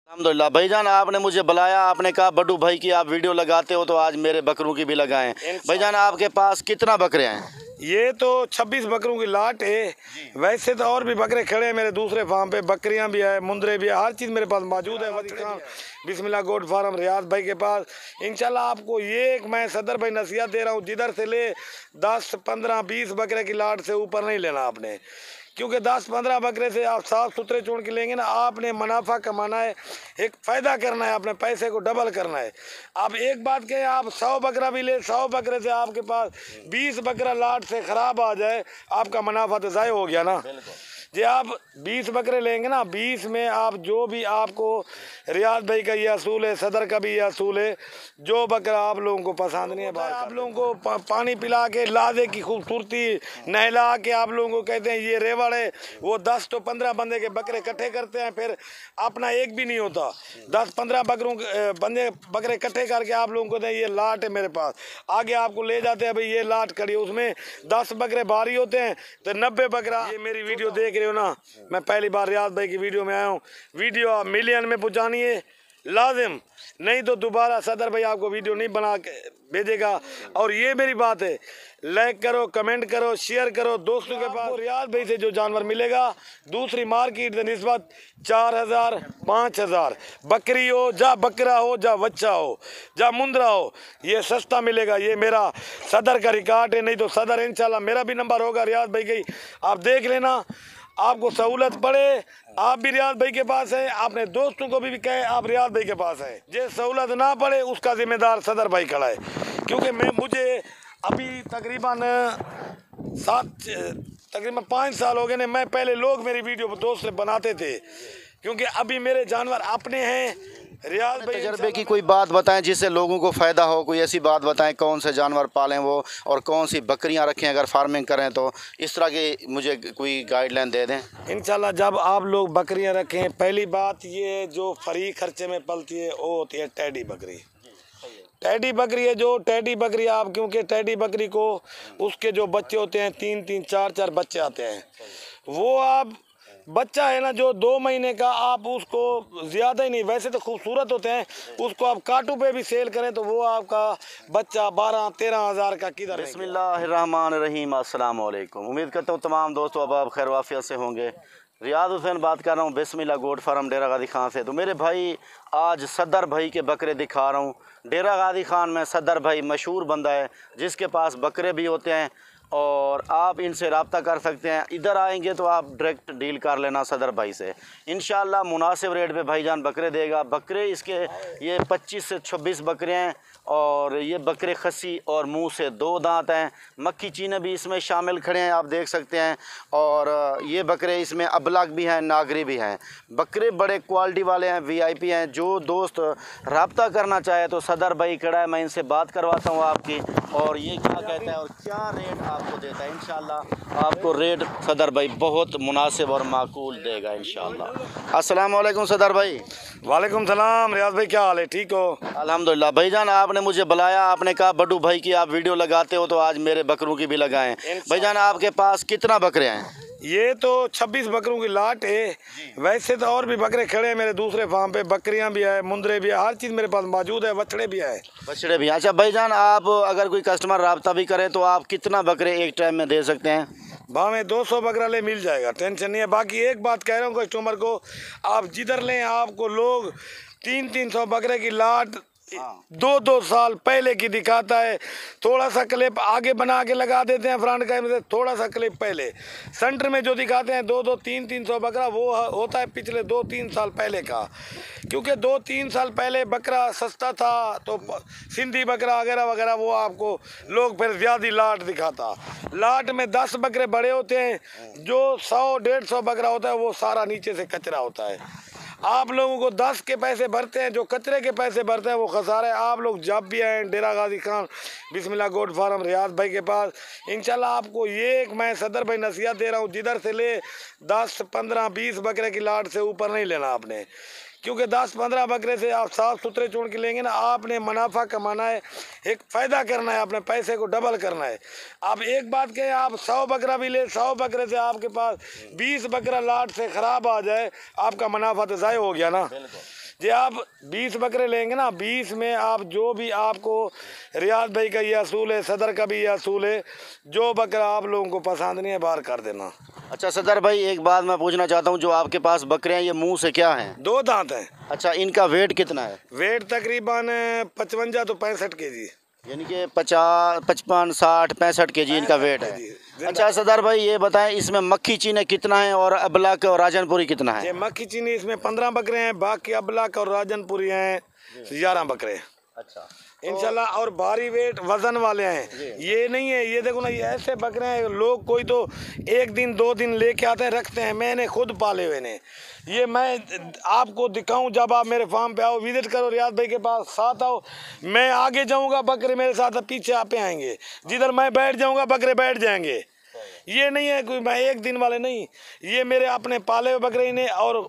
अल्हम्दुलिल्लाह भाईजान, आपने मुझे बुलाया, आपने कहा बड्डू भाई की आप वीडियो लगाते हो तो आज मेरे बकरों की भी लगाएं। भाईजान आपके पास कितना बकरे हैं? ये तो 26 बकरों की लाट है। वैसे तो और भी बकरे खड़े हैं मेरे दूसरे फार्म पे, बकरियां भी है, मुंदरे भी है, हर चीज़ मेरे पास मौजूद है। बिस्मिल्लाह गोट फार्म रियाज भाई के पास इंशाल्लाह आपको ये एक मैं सदर भाई नसीहत दे रहा हूँ, जिधर से ले 10, 15, 20 बकरे की लाट से ऊपर नहीं लेना आपने, क्योंकि 10-15 बकरे से आप साफ सुथरे चुन के लेंगे ना, आपने मुनाफा कमाना है, एक फ़ायदा करना है, अपने पैसे को डबल करना है। आप एक बात कहें, आप 100 बकरा भी ले, 100 बकरे से आपके पास 20 बकरा लाट से ख़राब आ जाए, आपका मुनाफा तो ज़ाय हो गया ना। जी आप 20 बकरे लेंगे ना, 20 में आप जो भी आपको रियाज भाई का ये असूल है, सदर का भी ये असूल है, जो बकरा आप लोगों को पसंद नहीं है बाहर आप लोगों को पानी पिला के लादे की खूबसूरती नहला के आप लोगों को कहते हैं ये रेवड़ है, वो 10 तो 15 बंदे के बकरे इकट्ठे करते हैं, फिर अपना एक भी नहीं होता, 10-15 बकरे इकट्ठे करके आप लोगों को दें ये लाट है मेरे पास, आगे आपको ले जाते हैं भाई ये लाट खड़ी, उसमें 10 बकरे भारी होते हैं तो 90 बकरा। ये मेरी वीडियो देख रहे हो ना, मैं पहली बार रियाज भाई की वीडियो में आया हूँ, वीडियो आप मिलियन में पहुँचानी है लाजिम, नहीं तो दोबारा सदर भाई आपको वीडियो नहीं बना के भेजेगा। और ये मेरी बात है, लाइक करो, कमेंट करो, शेयर करो दोस्तों के पास। रियाज भाई से जो जानवर मिलेगा दूसरी मार्केट से निस्बत 4000, 5000 बकरी हो, जा बकरा हो, जा बच्चा हो, जा मुंदरा हो, ये सस्ता मिलेगा। ये मेरा सदर का रिकॉर्ड है, नहीं तो सदर इंशाल्लाह मेरा भी नंबर होगा रियाज भाई की, आप देख लेना, आपको सहूलत पड़े आप भी रियाज भाई के पास है, अपने दोस्तों को भी कहे आप रियाज भाई के पास है, जे सहूलत ना पड़े उसका जिम्मेदार सदर भाई खड़ा है। क्योंकि मुझे अभी तकरीबन 5 साल हो गए ने, मैं पहले लोग मेरी वीडियो दोस्त से बनाते थे, क्योंकि अभी मेरे जानवर अपने हैं। रियाज भाई तजर्बे की कोई बात बताएं जिससे लोगों को फ़ायदा हो, कोई ऐसी बात बताएं कौन से जानवर पालें वो और कौन सी बकरियां रखें अगर फार्मिंग करें तो, इस तरह की मुझे कोई गाइडलाइन दे दें। इंशाल्लाह जब आप लोग बकरियां रखें, पहली बात ये जो फ्री खर्चे में पलती है वो होती है टैडी बकरी। टैडी बकरी है जो टैडी बकरी आप, क्योंकि टैडी बकरी को उसके जो बच्चे होते हैं 3-3, 4-4 बच्चे आते हैं, वो आप बच्चा है ना जो 2 महीने का, आप उसको ज़्यादा ही नहीं, वैसे तो खूबसूरत होते हैं, उसको आप काटू पे भी सेल करें तो वो आपका बच्चा 12-13 हज़ार का किधर। बिस्मिल्लाहिर्रहमानिर्रहीम, अस्सलाम वालेकुम। उम्मीद करता हूँ तमाम दोस्तों अब आप खैर वाफियत से होंगे। रियाज हुसैन बात कर रहा हूँ बिस्मिल्लाह गोट फार्म डेरा गाजी खान से। तो मेरे भाई आज सदर भाई के बकरे दिखा रहा हूँ। डेरा गाजी खान में सदर भाई मशहूर बंदा है जिसके पास बकरे भी होते हैं और आप इनसे रब्ता कर सकते हैं। इधर आएंगे तो आप डायरेक्ट डील कर लेना सदर भाई से, इंशाल्लाह मुनासिब रेट पे भाईजान बकरे देगा। बकरे इसके ये 25 से 26 बकरे हैं और ये बकरे खसी और मुंह से 2 दांत हैं। मक्खी चीने भी इसमें शामिल खड़े हैं, आप देख सकते हैं। और ये बकरे इसमें अबलग भी हैं, नागरी भी हैं। बकरे बड़े क्वालिटी वाले हैं, VIP हैं। जो दोस्त रब्ता करना चाहे तो सदर भाई खड़ा है, मैं इनसे बात करवाता हूँ आपकी, और ये क्या कहता है और क्या रेट आपको देता है। इंशाल्लाह आपको रेट सदर भाई बहुत मुनासिब और माकूल देगा इंशाल्लाह। अस्सलाम वालेकुम सदर भाई। वालेकुम सलाम। रियाज भाई क्या हाल है, ठीक हो? अल्हम्दुलिल्लाह। भाईजान आपने मुझे बुलाया, आपने कहा बड्डू भाई की आप वीडियो लगाते हो तो आज मेरे बकरों की भी लगाएं। भाईजान आपके पास कितना बकरे हैं? ये तो 26 बकरों की लाट है। वैसे तो और भी बकरे खड़े हैं मेरे दूसरे फार्म पे, बकरियां भी है, मुंदरे भी है, हर चीज़ मेरे पास मौजूद है, बछड़े भी है। बछड़े भी। अच्छा भाईजान, आप अगर कोई कस्टमर रब्ता भी करे तो आप कितना बकरे एक टाइम में दे सकते हैं? भावें 200 बकरा ले मिल जाएगा, टेंशन नहीं है। बाकी एक बात कह रहा हूँ कस्टमर को, आप जिधर लें आपको लोग 300-300 बकरे की लाट 2-2 साल पहले की दिखाता है। थोड़ा सा क्लिप आगे बना के लगा देते हैं फ्रंट कैमरे से, थोड़ा सा क्लिप पहले सेंटर में जो दिखाते हैं 2-2, 300 बकरा, वो होता है पिछले 2-3 साल पहले का। क्योंकि 2-3 साल पहले बकरा सस्ता था तो सिंधी बकरा वगैरह वगैरह वो आपको लोग फिर ज़्यादा लाट दिखाता। लाट में 10 बकरे बड़े होते हैं, जो 100-150 बकरा होता है वो सारा नीचे से कचरा होता है। आप लोगों को 10 के पैसे भरते हैं, जो कचरे के पैसे भरते हैं वो खसारा है। आप लोग जब भी आए डेरा गाजी खान बिस्मिल्लाह गोट फार्म रियाज भाई के पास, इंशाल्लाह आपको ये एक मैं सदर भाई नसीहत दे रहा हूँ, जिधर से ले 10, 15, 20 बकरे की लाट से ऊपर नहीं लेना आपने, क्योंकि 10-15 बकरे से आप साफ सुथरे चुन के लेंगे ना, आपने मुनाफा कमाना है, एक फ़ायदा करना है, अपने पैसे को डबल करना है। आप एक बात कहें, आप 100 बकरा भी ले, 100 बकरे से आपके पास 20 बकरा लाट से ख़राब आ जाए, आपका मुनाफा तो ज़ाय हो गया ना। जो आप 20 बकरे लेंगे ना, 20 में आप जो भी आपको रियाज भाई का ये असूल है, सदर का भी ये असूल है, जो बकरा आप लोगों को पसंद नहीं है बाहर कर देना। अच्छा सदर भाई, एक बात मैं पूछना चाहता हूँ, जो आपके पास बकरे हैं ये मुंह से क्या हैं? 2 दांत हैं। अच्छा, इनका वेट कितना है? वेट तकरीबन 55 तो 65 kg, यानी कि 50, 55, 60, 65 kg इनका वेट है। जी। अच्छा सदर भाई, ये बताएं इसमें मक्खी चीने कितना है और अबलक और राजनपुरी कितना है? ये मक्खी चीनी इसमें 15 बकरे हैं, बाकी अबलक और राजनपुरी हैं 11 बकरे। अच्छा, इंशाल्लाह। और भारी वेट वजन वाले हैं, ये नहीं है, ये देखो ना, ये ऐसे बकरे हैं, लोग कोई तो 1 दिन 2 दिन लेके आते हैं, रखते हैं, मैंने खुद पाले हुए ने। ये मैं आपको दिखाऊं, जब आप मेरे फार्म पे आओ, विजिट करो, रियाज भाई के पास साथ आओ, मैं आगे जाऊंगा, बकरे मेरे साथ पीछे आप आएंगे, जिधर मैं बैठ जाऊंगा बकरे बैठ जाएंगे। ये नहीं है कोई मैं 1 दिन वाले नहीं, ये मेरे अपने पाले हुए बकरे ही ने। और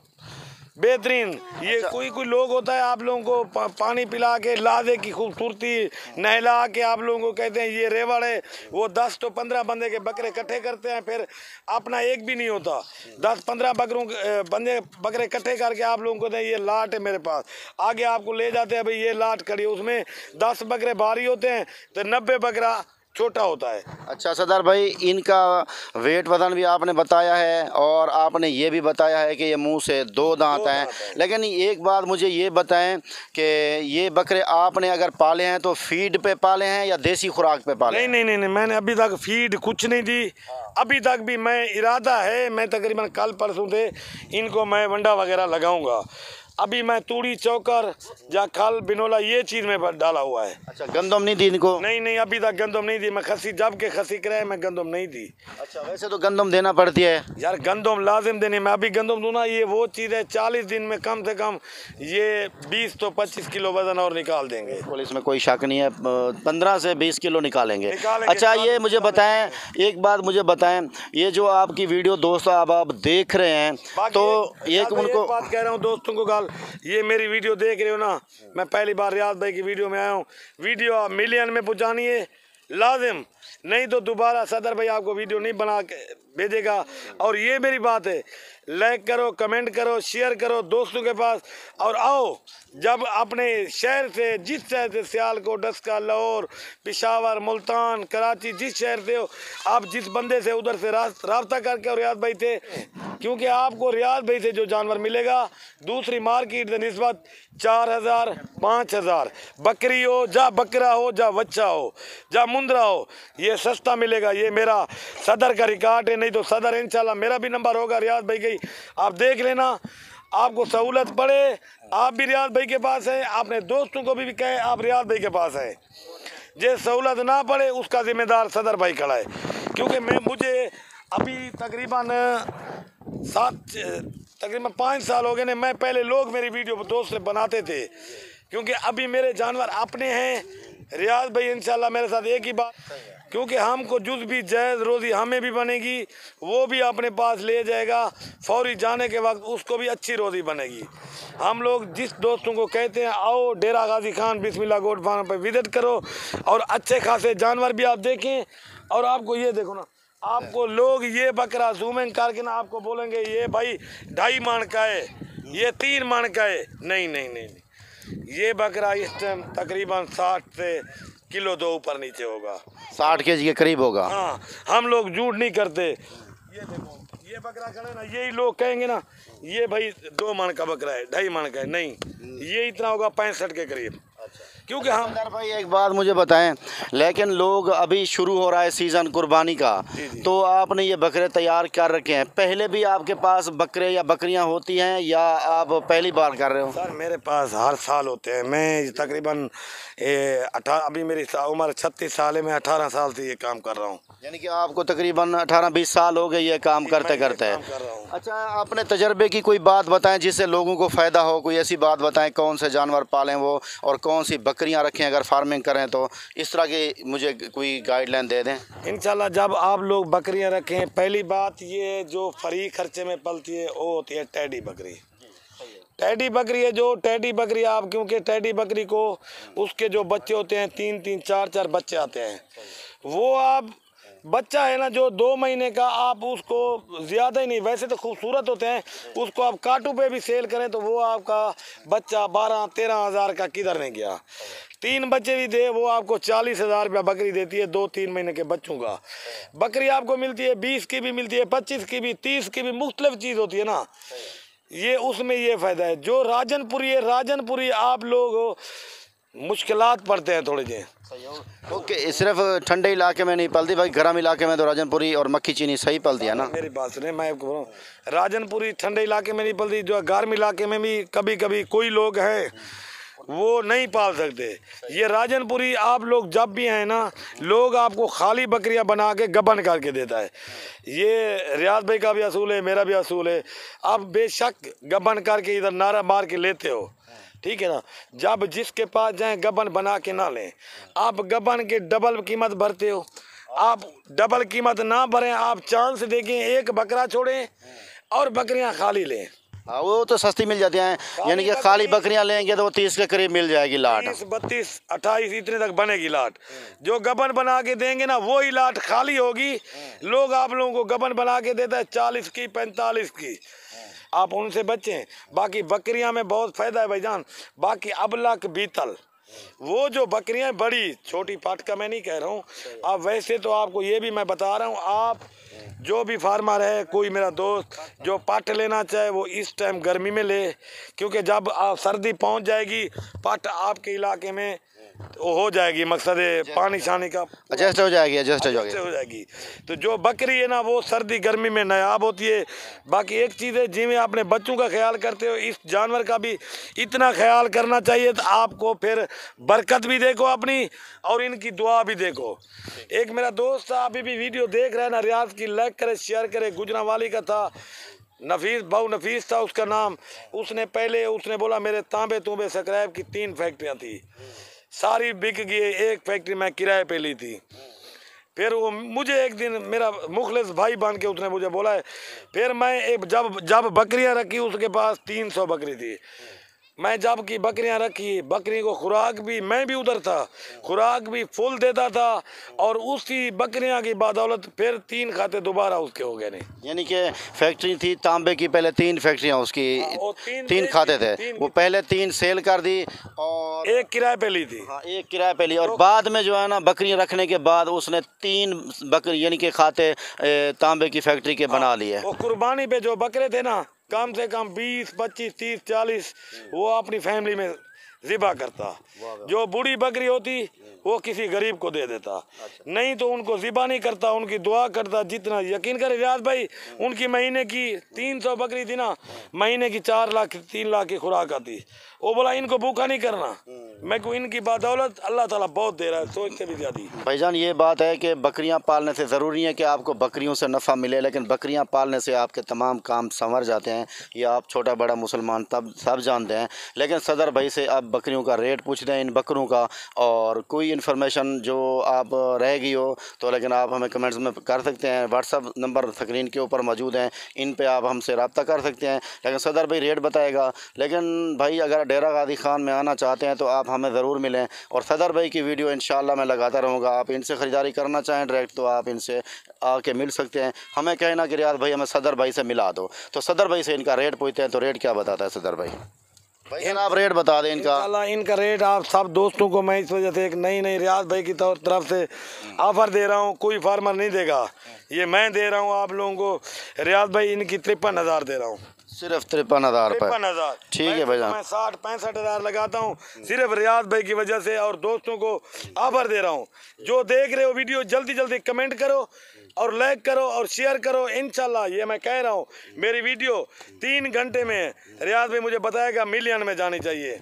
बेहतरीन ये कोई लोग होता है आप लोगों को पानी पिला के लादे की खूबसूरती नहला के आप लोगों को कहते हैं ये रेवड़ है, वो 10 तो 15 बंदे के बकरे इकट्ठे करते हैं, फिर अपना एक भी नहीं होता, 10-15 बकरे इकट्ठे करके आप लोगों को कहते हैं ये लाट है मेरे पास, आगे आपको ले जाते हैं भाई ये लाट खड़ी, उसमें 10 बकरे भारी होते हैं तो 90 बकरा छोटा होता है। अच्छा सदर भाई, इनका वेट वजन भी आपने बताया है और आपने ये भी बताया है कि ये मुंह से 2 दांत हैं, लेकिन एक बात मुझे ये बताएं कि ये बकरे आपने अगर पाले हैं तो फीड पे पाले हैं या देसी खुराक पे पाले? नहीं, मैंने अभी तक फीड कुछ नहीं दी, अभी तक भी मैं इरादा है, मैं तकरीबन कल परसों से इनको मैं वंडा वगैरह लगाऊंगा। अभी मैं तूड़ी चौकर या खल बिनोला ये चीज़ में डाला हुआ है। अच्छा, गंदम नहीं दी इनको? नहीं, अभी तक गंदम नहीं दी, मैं खसी जब के खसी कराए मैं गंदम नहीं दी। अच्छा, वैसे तो गंदम देना पड़ती है यार, गंदम लाजिम देने में, अभी गंदम दूना ये वो चीज़ है, 40 दिन में कम से कम ये 20 तो 25 किलो वजन और निकाल देंगे। बिल्कुल, इसमें कोई शक नहीं है, 15 से 20 किलो निकालेंगे। निकालेंगे। अच्छा, ये मुझे बताएं, एक बात मुझे बताएं, ये जो आपकी वीडियो दोस्तों अब आप देख रहे हैं तो एक उनको बात कह रहा हूँ दोस्तों को, गाल ये मेरी वीडियो देख रहे हो ना, मैं पहली बार रियाज भाई की वीडियो में आया हूँ, वीडियो मिलियन में पहुँचानी है लाजिम, नहीं तो दोबारा सदर भाई आपको वीडियो नहीं बना के भेजेगा। और ये मेरी बात है, लाइक करो, कमेंट करो, शेयर करो दोस्तों के पास, और आओ जब अपने शहर से, जिस शहर से, सियालकोट, डस्का, लाहौर, पेशावर, मुल्तान, कराची, जिस शहर से हो आप, जिस बंदे से उधर से राब्ता करके और रियाज भाई थे, क्योंकि आपको रियाज भाई से जो जानवर मिलेगा दूसरी मार्केट से निस्बत 4000 5000 बकरी हो, जा बकरा हो, जा बच्चा हो, जा मुंद्रा हो, ये सस्ता मिलेगा। ये मेरा सदर का रिकॉर्ड है, नहीं तो सदर इंशाल्लाह मेरा भी नंबर होगा रियाज भाई की, आप देख लेना। आपको सहूलत पड़े आप भी रियाज भाई के पास है, अपने दोस्तों को भी कहे आप रियाज भाई के पास है, जे सहूलत ना पड़े उसका जिम्मेदार सदर भाई खड़ा है। क्योंकि मुझे अभी तकरीबन 5 साल हो गए ने, मैं पहले लोग मेरी वीडियो दोस्त बनाते थे, क्योंकि अभी मेरे जानवर अपने हैं। रियाज भाई इंशाल्लाह मेरे साथ एक ही बात, क्योंकि हमको जुज भी जायज़ रोज़ी हमें भी बनेगी, वो भी अपने पास ले जाएगा, फौरी जाने के वक्त उसको भी अच्छी रोज़ी बनेगी। हम लोग जिस दोस्तों को कहते हैं आओ डेरा गाजी खान बिस्मिल्लाह गोट फार्म पर विजिट करो और अच्छे खासे जानवर भी आप देखें। और आपको ये देखो ना, आपको लोग ये बकरा जूमिंग करके ना आपको बोलेंगे ये भाई 2.5 मन का है, ये 3 मन का है। नहीं, ये बकरा इस टाइम तकरीबन 60 से किलो 2 ऊपर नीचे होगा, 60 kg के करीब होगा। हाँ, हम लोग झूठ नहीं करते। ये देखो ये बकरा खड़े ना, यही लोग कहेंगे ना ये भाई 2 मन का बकरा है, 2.5 मन का है, नहीं, ये इतना होगा 65 के करीब। क्योंकि हम भाई एक बात मुझे बताएं, लेकिन लोग अभी शुरू हो रहा है सीज़न कुर्बानी का, तो आपने ये बकरे तैयार कर रखे हैं, पहले भी आपके पास बकरे या बकरियां होती हैं या आप पहली बार कर रहे हो? सर मेरे पास हर साल होते हैं, मैं तकरीबन अभी मेरी उम्र 36 साल है, मैं 18 साल से ये काम कर रहा हूँ। यानी कि आपको तकरीबन 18-20 साल हो गए ये काम करते करते हैं। अच्छा, अपने तजर्बे की कोई बात बताएं जिससे लोगों को फ़ायदा हो, कोई ऐसी बात बताएं कौन से जानवर पालें वो और कौन सी बकरियां रखें अगर फार्मिंग करें तो, इस तरह की मुझे कोई गाइडलाइन दे दें। इंशाल्लाह जब आप लोग बकरियां रखें, पहली बात ये जो फ्री खर्चे में पलती है वो होती है टैडी बकरी। टैडी बकरी है, जो टैडी बकरी आप, क्योंकि टैडी बकरी को उसके जो बच्चे होते हैं 3-3 4-4 बच्चे आते हैं, वो आप बच्चा है ना जो 2 महीने का, आप उसको ज़्यादा ही नहीं, वैसे तो खूबसूरत होते हैं, उसको आप काटू पे भी सेल करें तो वो आपका बच्चा 12-13 हज़ार का किधर नहीं गया। 3 बच्चे भी दे वो आपको 40,000 रुपया बकरी देती है 2-3 महीने के बच्चों का। बकरी आपको मिलती है 20 की भी मिलती है, 25 की भी, 30 की भी, मुख्तलिफ चीज़ होती है ना, ये उसमें ये फ़ायदा है। जो राजनपुरी है, राजनपुरी आप लोग मुश्किलात पड़ते हैं थोड़े जे। ओके, सिर्फ ठंडे इलाके में नहीं पलती भाई, गर्म इलाके में तो राजनपुरी और मक्खी चीनी सही पलती है ना? मेरी बात सुने, मैं आपको बोलूँ, राजनपुरी ठंडे इलाके में नहीं पलती, जो गर्म इलाके में भी कभी कभी कोई लोग हैं वो नहीं पाल सकते। ये राजनपुरी आप लोग जब भी हैं ना, लोग आपको खाली बकरियां बना के गबन करके देता है। ये रियाज भाई का भी असूल है, मेरा भी असूल है। आप बेशक गबन करके इधर नारा मार के लेते हो, ठीक है ना, जब जिसके पास जाए गबन बना के ना लें। आप गबन के डबल कीमत भरते हो, आप डबल कीमत ना भरें, आप चांस देखें, एक बकरा छोड़ें और बकरियां खाली लें। हाँ, वो तो सस्ती मिल जाती हैं, यानी कि खाली बकरियां लेंगे तो वो 30 के करीब मिल जाएगी लाट। 30, 32, 28 इतने तक बनेगी लाट। जो गबन बना के देंगे ना वही लाट खाली होगी। लोग आप लोगों को गबन बना के देता है 40 की, 45 की, आप उनसे बचें। बाकी बकरियां में बहुत फ़ायदा है भाईजान। बाकी अबलक बीतल, वो जो बकरियां बड़ी, छोटी पाट का मैं नहीं कह रहा हूँ। अब वैसे तो आपको ये भी मैं बता रहा हूँ, आप जो भी फार्मर है, कोई मेरा दोस्त जो पाट लेना चाहे वो इस टाइम गर्मी में ले, क्योंकि जब आप सर्दी पहुंच जाएगी पाट आपके इलाके में वो हो जाएगी, मकसद है पानी शानी का एडजस्ट हो जाएगी, एडजस्ट हो जाएगी। तो जो बकरी है ना वो सर्दी गर्मी में नायाब होती है। बाकी एक चीज़ है, जिसमें अपने बच्चों का ख्याल करते हो, इस जानवर का भी इतना ख्याल करना चाहिए तो आपको फिर बरकत भी देखो अपनी और इनकी दुआ भी देखो। एक मेरा दोस्त था, अभी भी वीडियो देख रहा है ना, रियाज की, लाइक करे, शेयर करे, गुजरावाली का था, नफीस, बहु नफीस था उसका नाम। उसने बोला मेरे तांबे तूंबे सब्सक्राइब की 3 फैक्ट्रियाँ थी, सारी बिक गई, एक फैक्ट्री मैं किराए पे ली थी। फिर वो मुझे एक दिन मेरा मुखलिस भाई बन के उसने मुझे बोला है, फिर मैं जब बकरियां रखी उसके पास 300 बकरी थी। मैं जब की बकरियां रखी, बकरी को खुराक भी, मैं भी उधर था, खुराक भी फुल देता था और उसी बकरियां की बदौलत फिर 3 खाते दोबारा उसके हो गए। नहीं, यानी कि फैक्ट्री थी तांबे की, पहले 3 फैक्ट्रियाँ उसकी, 3 खाते थे, वो पहले 3 सेल कर दी और 1 किराए पे ली थी। हाँ, 1 किराए पे ली, और बाद में जो है ना बकरियां रखने के बाद उसने 3 बकरी यानी कि खाते तांबे की फैक्ट्री के बना लिए। वो कुर्बानी पे जो बकरे थे ना, कम से कम 20, 25, 30, 40 वो अपनी फैमिली में ज़िबा करता। जो बूढ़ी बकरी होती वो किसी गरीब को दे देता, नहीं तो उनको ज़िबा नहीं करता, उनकी दुआ करता। जितना यकीन करे रियाज भाई, उनकी महीने की 300 बकरी थी ना, महीने की 4 लाख 3 लाख की खुराक आती। वो बोला इनको भूखा नहीं करना, मैं को इनकी बदौलत अल्लाह ताला बहुत दे रहा है, सोच से भी ज़्यादा। भाईजान ये बात है कि बकरियां पालने से ज़रूरी है कि आपको बकरियों से नफ़ा मिले, लेकिन बकरियां पालने से आपके तमाम काम संवर जाते हैं। ये आप छोटा बड़ा मुसलमान तब सब जानते हैं। लेकिन सदर भाई से आप बकरियों का रेट पूछते हैं, इन बकरों का, और कोई इन्फॉर्मेशन जो आप रह गई हो तो लेकिन आप हमें कमेंट्स में कर सकते हैं। व्हाट्सअप नंबर स्क्रीन के ऊपर मौजूद हैं, इन पे आप हमसे रब्ता कर सकते हैं। लेकिन सदर भाई रेट बताएगा। लेकिन भाई अगर डेरा गाजी खान में आना चाहते हैं तो आप हमें ज़रूर मिलें, और सदर भाई की वीडियो इंशाल्लाह मैं लगाता रहूँगा। आप इनसे ख़रीदारी करना चाहें डायरेक्ट तो आप इनसे आके मिल सकते हैं। हमें कहना कि रियाज भाई हमें सदर भाई से मिला दो, तो सदर भाई से इनका रेट पूछते हैं। तो रेट क्या बताता है सदर भाई? भाई आप रेट बता दें इनका रेट। आप सब दोस्तों को मैं इस वजह से एक नई रियाज भाई की तरफ से ऑफ़र दे रहा हूँ, कोई फार्मर नहीं देगा, ये मैं दे रहा हूँ आप लोगों को। रियाज भाई इनकी 53,000 दे रहा हूँ, सिर्फ 53,000 रुपये। 53,000 ठीक है भाई, मैं 60-65,000 लगाता हूँ सिर्फ रियाज भाई की वजह से, और दोस्तों को ऑफर दे रहा हूँ। जो देख रहे हो वीडियो जल्दी जल्दी कमेंट करो और लाइक करो और शेयर करो। इंशाल्लाह ये मैं कह रहा हूँ, मेरी वीडियो 3 घंटे में रियाज भाई मुझे बताएगा मिलियन में जानी चाहिए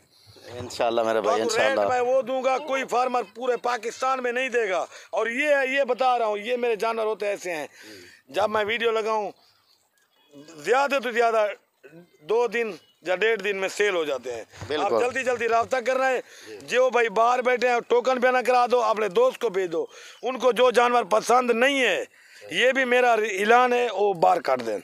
इंशाल्लाह मेरे भाई। इंशाल्लाह रेट मैं वो दूंगा, कोई फार्मर पूरे पाकिस्तान में नहीं देगा। और ये बता रहा हूँ, ये मेरे जानवर होते ऐसे हैं, जब मैं वीडियो लगाऊँ ज़्यादा तो ज़्यादा 2 दिन या 1.5 दिन में सेल हो जाते हैं। आप जल्दी जल्दी राब्ता कर रहे हैं। जो भाई बाहर बैठे हैं टोकन पे ना करा दो, अपने दोस्त को भेज दो। उनको जो जानवर पसंद नहीं है, ये भी मेरा ऐलान है, वो बाहर काट दें।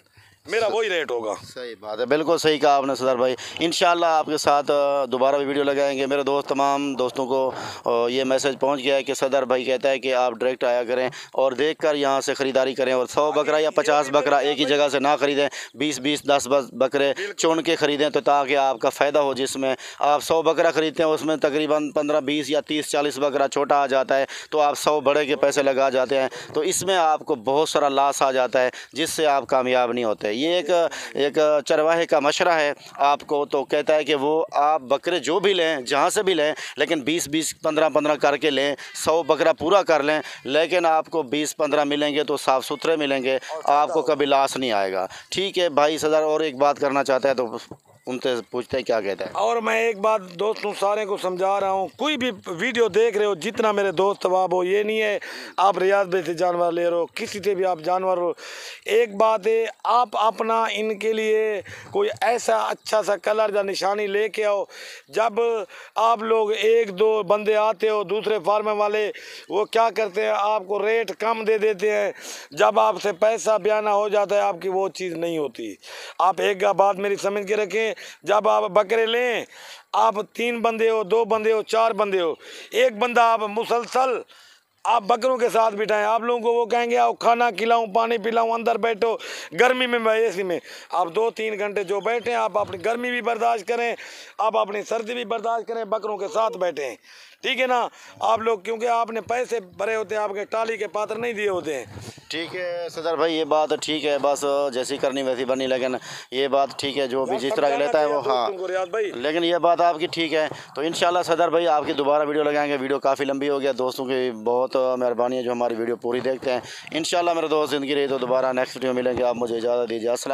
मेरा वही रेट होगा। सही बात है, बिल्कुल सही कहा आपने सदर भाई। इंशाल्लाह आपके साथ दोबारा भी वीडियो लगाएंगे। मेरे दोस्त तमाम दोस्तों को ये मैसेज पहुंच गया है कि सदर भाई कहता है कि आप डायरेक्ट आया करें और देखकर यहाँ से ख़रीदारी करें, और 100 बकरा या 50 बकरा एक ही जगह से ना ख़रीदें, 20-20 10 बकरे चुन के ख़रीदें, तो ताकि आपका फ़ायदा हो। जिसमें आप 100 बकरा ख़रीदते हैं उसमें तकरीबन 15-20 या 30-40 बकरा छोटा आ जाता है, तो आप 100 बड़े के पैसे लगा जाते हैं, तो इसमें आपको बहुत सारा लॉस आ जाता है, जिससे आप कामयाब नहीं होते। ये एक चरवाहे का मशरा है आपको, तो कहता है कि वो आप बकरे जो भी लें, जहाँ से भी लें, लेकिन 20-20 15-15 करके लें, 100 बकरा पूरा कर लें, लेकिन आपको 20-15 मिलेंगे तो साफ़ सुथरे मिलेंगे, आपको कभी लॉस नहीं आएगा। ठीक है भाई सदर, और एक बात करना चाहता है तो उनसे पूछते हैं क्या कहता है। और मैं एक बात दोस्तों सारे को समझा रहा हूँ, कोई भी वीडियो देख रहे हो, जितना मेरे दोस्त बाब हो, ये नहीं है आप रियाज भाई से जानवर ले रहे हो, किसी से भी आप जानवर हो, एक बात है आप अपना इनके लिए कोई ऐसा अच्छा सा कलर या निशानी लेके आओ। जब आप लोग 1-2 बंदे आते हो, दूसरे फार्म वाले वो क्या करते हैं, आपको रेट कम दे देते हैं, जब आपसे पैसा बयाना हो जाता है आपकी वो चीज़ नहीं होती। आप एक बात मेरी समझ के रखें, जब आप बकरे लें, आप 3 बंदे हो, 2 बंदे हो, 4 बंदे हो, एक बंदा आप मुसलसल आप बकरों के साथ बिठाएं। आप लोगों को वो कहेंगे आओ खाना खिलाऊं, पानी पिलाऊं, अंदर बैठो, गर्मी में एसी में आप 2-3 घंटे जो बैठें, आप अपनी गर्मी भी बर्दाश्त करें, आप अपनी सर्दी भी बर्दाश्त करें, बकरों के साथ बैठें, ठीक है ना। आप लोग क्योंकि आपने पैसे भरे होते हैं, आपके टाली के पात्र नहीं दिए होते हैं। ठीक है सदर भाई, ये बात ठीक है, बस जैसी करनी वैसी बननी, लेकिन ये बात ठीक है, जो भी जिस तरह लेता है वो, हाँ, लेकिन ये बात आपकी ठीक है। तो इंशाल्लाह सदर भाई आपकी दोबारा वीडियो लगाएंगे। वीडियो काफ़ी लंबी हो गया, दोस्तों की बहुत मेहरबानी है जो हमारी वीडियो पूरी देखते हैं। इंशाल्लाह मेरे दोस्त ज़िंदगी रही तो दोबारा नेक्स्ट वीडियो मिलेंगे। आप मुझे इजाज़त दीजिए। अस्सलाम।